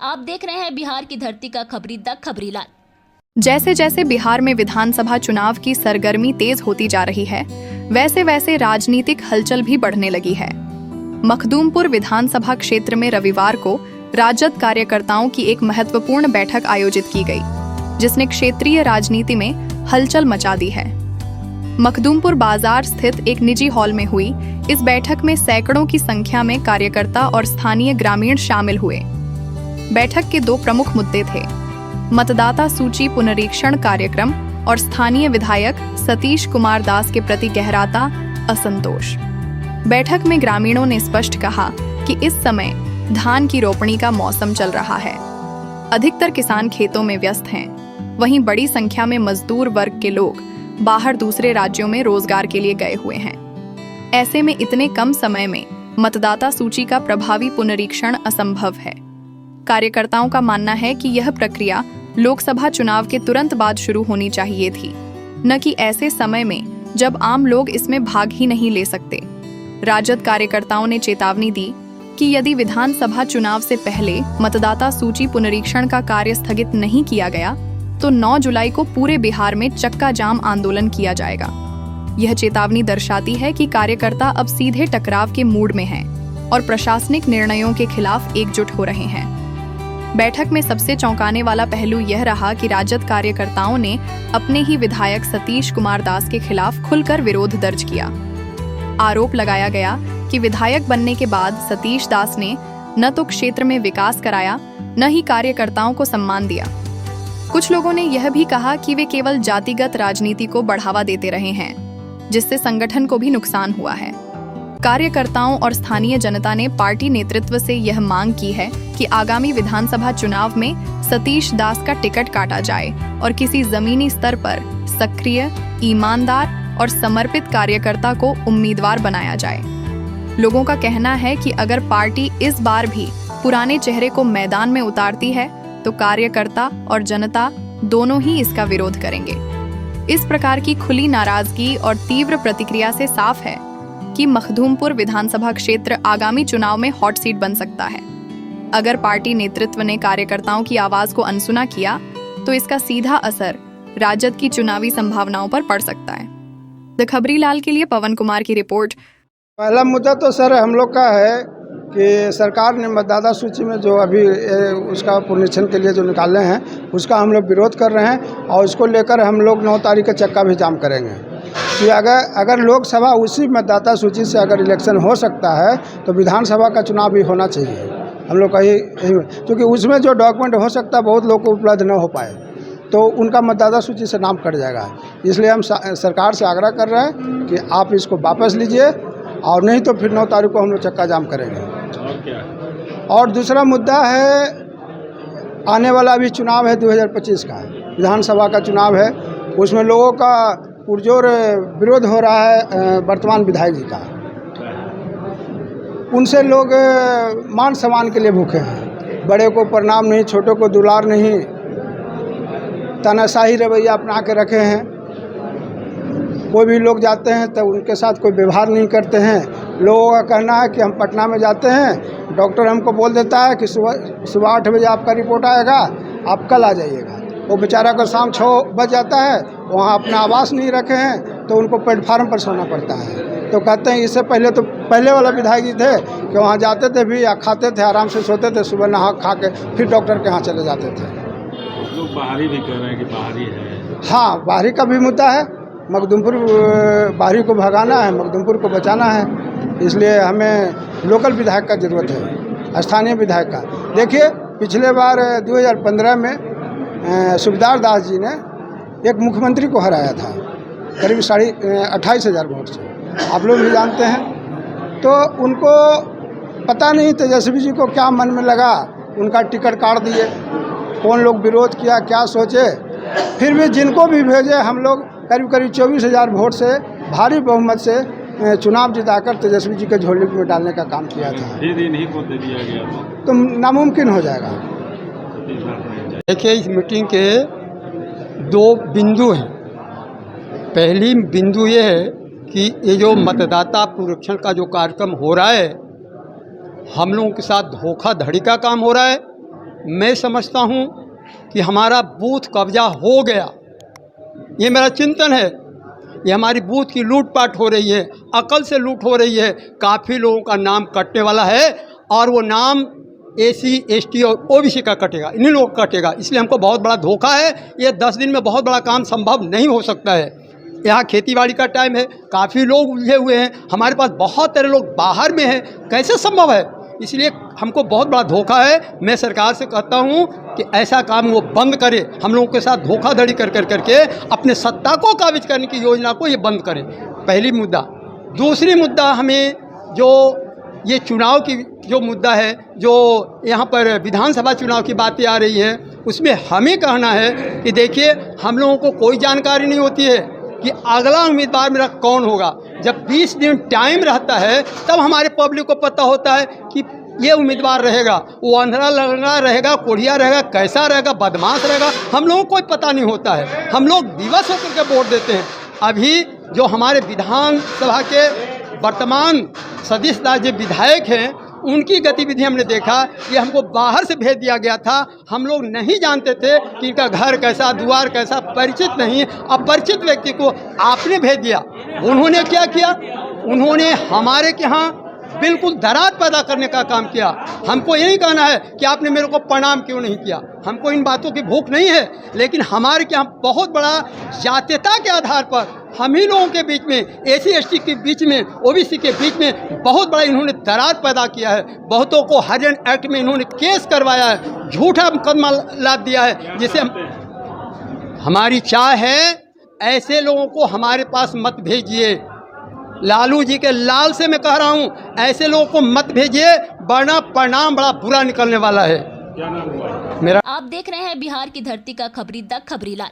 आप देख रहे हैं बिहार की धरती का खबरी द खबरीलाल। जैसे जैसे बिहार में विधानसभा चुनाव की सरगर्मी तेज होती जा रही है, वैसे वैसे राजनीतिक हलचल भी बढ़ने लगी है। मखदूमपुर विधानसभा क्षेत्र में रविवार को राजद कार्यकर्ताओं की एक महत्वपूर्ण बैठक आयोजित की गई, जिसने क्षेत्रीय राजनीति में हलचल मचा दी है। मखदूमपुर बाजार स्थित एक निजी हॉल में हुई इस बैठक में सैकड़ों की संख्या में कार्यकर्ता और स्थानीय ग्रामीण शामिल हुए। बैठक के दो प्रमुख मुद्दे थे: मतदाता सूची पुनरीक्षण कार्यक्रम और स्थानीय विधायक सतीश कुमार दास के प्रति गहराता असंतोष। बैठक में ग्रामीणों ने स्पष्ट कहा कि इस समय धान की रोपणी का मौसम चल रहा है। अधिकतर किसान खेतों में व्यस्त हैं। वहीं बड़ी संख्या में मजदूर वर्ग के लोग बाहर दूसरे राज्यों में रोजगार के लिए गए हुए हैं। ऐसे में इतने कम समय में मतदाता सूची का प्रभावी पुनरीक्षण असंभव है। कार्यकर्ताओं का मानना है कि यह प्रक्रिया लोकसभा चुनाव के तुरंत बाद शुरू होनी चाहिए थी, न कि ऐसे समय में जब आम लोग इसमें भाग ही नहीं ले सकते। राजद कार्यकर्ताओं ने चेतावनी दी कि यदि विधानसभा चुनाव से पहले मतदाता सूची पुनरीक्षण का कार्य स्थगित नहीं किया गया तो 9 जुलाई को पूरे बिहार में चक्का जाम आंदोलन किया जाएगा। यह चेतावनी दर्शाती है कि कार्यकर्ता अब सीधे टकराव के मूड में हैं और प्रशासनिक निर्णयों के खिलाफ एकजुट हो रहे हैं। बैठक में सबसे चौंकाने वाला पहलू यह रहा कि राजद कार्यकर्ताओं ने अपने ही विधायक सतीश कुमार दास के खिलाफ खुलकर विरोध दर्ज किया। आरोप लगाया गया कि विधायक बनने के बाद सतीश दास ने न तो क्षेत्र में विकास कराया, न ही कार्यकर्ताओं को सम्मान दिया। कुछ लोगों ने यह भी कहा कि वे केवल जातिगत राजनीति को बढ़ावा देते रहे हैं, जिससे संगठन को भी नुकसान हुआ है। कार्यकर्ताओं और स्थानीय जनता ने पार्टी नेतृत्व से यह मांग की है कि आगामी विधानसभा चुनाव में सतीश दास का टिकट काटा जाए और किसी जमीनी स्तर पर सक्रिय, ईमानदार और समर्पित कार्यकर्ता को उम्मीदवार बनाया जाए। लोगों का कहना है कि अगर पार्टी इस बार भी पुराने चेहरे को मैदान में उतारती है तो कार्यकर्ता और जनता दोनों ही इसका विरोध करेंगे। इस प्रकार की खुली नाराजगी और तीव्र प्रतिक्रिया से साफ है कि मखदूमपुर विधानसभा क्षेत्र आगामी चुनाव में हॉट सीट बन सकता है। अगर पार्टी नेतृत्व ने कार्यकर्ताओं की आवाज को अनसुना किया तो इसका सीधा असर राजद की चुनावी संभावनाओं पर पड़ सकता है। द खबरीलाल के लिए पवन कुमार की रिपोर्ट। पहला मुद्दा तो सर हम लोग का है कि सरकार ने मतदाता सूची में जो अभी उसका पुनरीक्षण के लिए जो निकाले हैं उसका हम लोग विरोध कर रहे हैं और उसको लेकर हम लोग 9 तारीख का चक्का भी जाम करेंगे कि अगर लोकसभा उसी मतदाता सूची से अगर इलेक्शन हो सकता है तो विधानसभा का चुनाव भी होना चाहिए। हम लोग का यही क्योंकि उसमें जो डॉक्यूमेंट हो सकता है बहुत लोग को उपलब्ध न हो पाए तो उनका मतदाता सूची से नाम कट जाएगा। इसलिए हम सरकार से आग्रह कर रहे हैं कि आप इसको वापस लीजिए और नहीं तो फिर 9 तारीख को हम लोग चक्का जाम करेंगे। और क्या? और दूसरा मुद्दा है आने वाला अभी चुनाव है 2025 का विधानसभा का चुनाव है, उसमें लोगों का पुरजोर विरोध हो रहा है वर्तमान विधायक जी का। उनसे लोग मान सम्मान के लिए भूखे हैं। बड़े को प्रणाम नहीं, छोटों को दुलार नहीं, तानाशाही रवैया अपना के रखे हैं। कोई भी लोग जाते हैं तो उनके साथ कोई व्यवहार नहीं करते हैं। लोगों का कहना है कि हम पटना में जाते हैं, डॉक्टर हमको बोल देता है कि सुबह 8 बजे आपका रिपोर्ट आएगा, आप कल आ जाइएगा। वो बेचारा को शाम 6 बज जाता है, वहाँ अपना आवास नहीं रखे हैं तो उनको प्लेटफार्म पर सोना पड़ता है। तो कहते हैं इससे पहले तो पहले वाला विधायक जी थे कि वहाँ जाते थे भी या खाते थे, आराम से सोते थे, सुबह नहा खा के फिर डॉक्टर के यहाँ चले जाते थे। लोग बाहरी भी कह रहे हैं कि बाहरी है। हाँ, बाहरी का भी मुद्दा है। मखदूमपुर बाहरी को भगाना है, मखदूमपुर को बचाना है, इसलिए हमें लोकल विधायक का ज़रूरत है, स्थानीय विधायक का। देखिए पिछले बार 2015 में सुबेदार दास जी ने एक मुख्यमंत्री को हराया था करीब 28,500 वोट से, आप लोग भी जानते हैं। तो उनको पता नहीं तेजस्वी जी को क्या मन में लगा, उनका टिकट काट दिए। कौन लोग विरोध किया, क्या सोचे, फिर भी जिनको भी भेजे हम लोग करीब 24,000 वोट से भारी बहुमत से चुनाव जिताकर तेजस्वी जी के झोली में डालने का काम किया था। इन्हीं को दे दिया गया तो नामुमकिन हो जाएगा। देखिए इस मीटिंग के 2 बिंदु हैं। पहली बिंदु ये है कि ये जो मतदाता पुनरीक्षण का जो कार्यक्रम हो रहा है, हम लोगों के साथ धोखाधड़ी का काम हो रहा है। मैं समझता हूँ कि हमारा बूथ कब्जा हो गया। ये मेरा चिंतन है। ये हमारी बूथ की लूटपाट हो रही है, अकल से लूट हो रही है। काफ़ी लोगों का नाम कटने वाला है और वो नाम एसी, एसटी और ओबीसी का कटेगा, इन्हीं लोगों का कटेगा। इसलिए हमको बहुत बड़ा धोखा है। ये 10 दिन में बहुत बड़ा काम संभव नहीं हो सकता है। यहाँ खेतीबाड़ी का टाइम है, काफ़ी लोग उलझे हुए हैं, हमारे पास बहुत सारे लोग बाहर में हैं, कैसे संभव है? इसलिए हमको बहुत बड़ा धोखा है। मैं सरकार से कहता हूँ कि ऐसा काम वो बंद करे। हम लोगों के साथ धोखाधड़ी कर करके अपने सत्ता को काबिज करने की योजना को ये बंद करें। पहली मुद्दा। दूसरी मुद्दा, हमें जो ये चुनाव की जो मुद्दा है, जो यहाँ पर विधानसभा चुनाव की बातें आ रही है, उसमें हमें कहना है कि देखिए, हम लोगों को कोई जानकारी नहीं होती है कि अगला उम्मीदवार मेरा कौन होगा। जब 20 दिन टाइम रहता है तब हमारे पब्लिक को पता होता है कि ये उम्मीदवार रहेगा, वो अंधेरा लंगड़ा रहेगा, कोढ़िया रहेगा, कैसा रहेगा, बदमाश रहेगा, हम लोगों को कोई पता नहीं होता है। हम लोग विवश होकर के वोट देते हैं। अभी जो हमारे विधानसभा के वर्तमान सदस्य जो विधायक हैं, उनकी गतिविधि हमने देखा। ये हमको बाहर से भेज दिया गया था। हम लोग नहीं जानते थे कि इनका घर कैसा, द्वार कैसा, परिचित नहीं, अपरिचित व्यक्ति को आपने भेज दिया। उन्होंने क्या किया? उन्होंने हमारे के यहाँ बिल्कुल दरार पैदा करने का काम किया। हमको यही कहना है कि आपने मेरे को प्रणाम क्यों नहीं किया। हमको इन बातों की भूख नहीं है, लेकिन हमारे के यहाँ बहुत बड़ा जातीयता के आधार पर हम ही लोगों के बीच में, एसी एसटी के बीच में, ओबीसी के बीच में बहुत बड़ा इन्होंने दरार पैदा किया है। बहुतों को हरियाणा एक्ट में इन्होंने केस करवाया है, झूठा मुकदमा लाद दिया है। जिसे हमारी चाह है, ऐसे लोगों को हमारे पास मत भेजिए। लालू जी के लाल से मैं कह रहा हूँ, ऐसे लोगों को मत भेजिए, वरना परिणाम बड़ा बुरा निकलने वाला है। क्या नाम हुआ? मेरा आप देख रहे हैं बिहार की धरती का खबरी द खबरीलाल।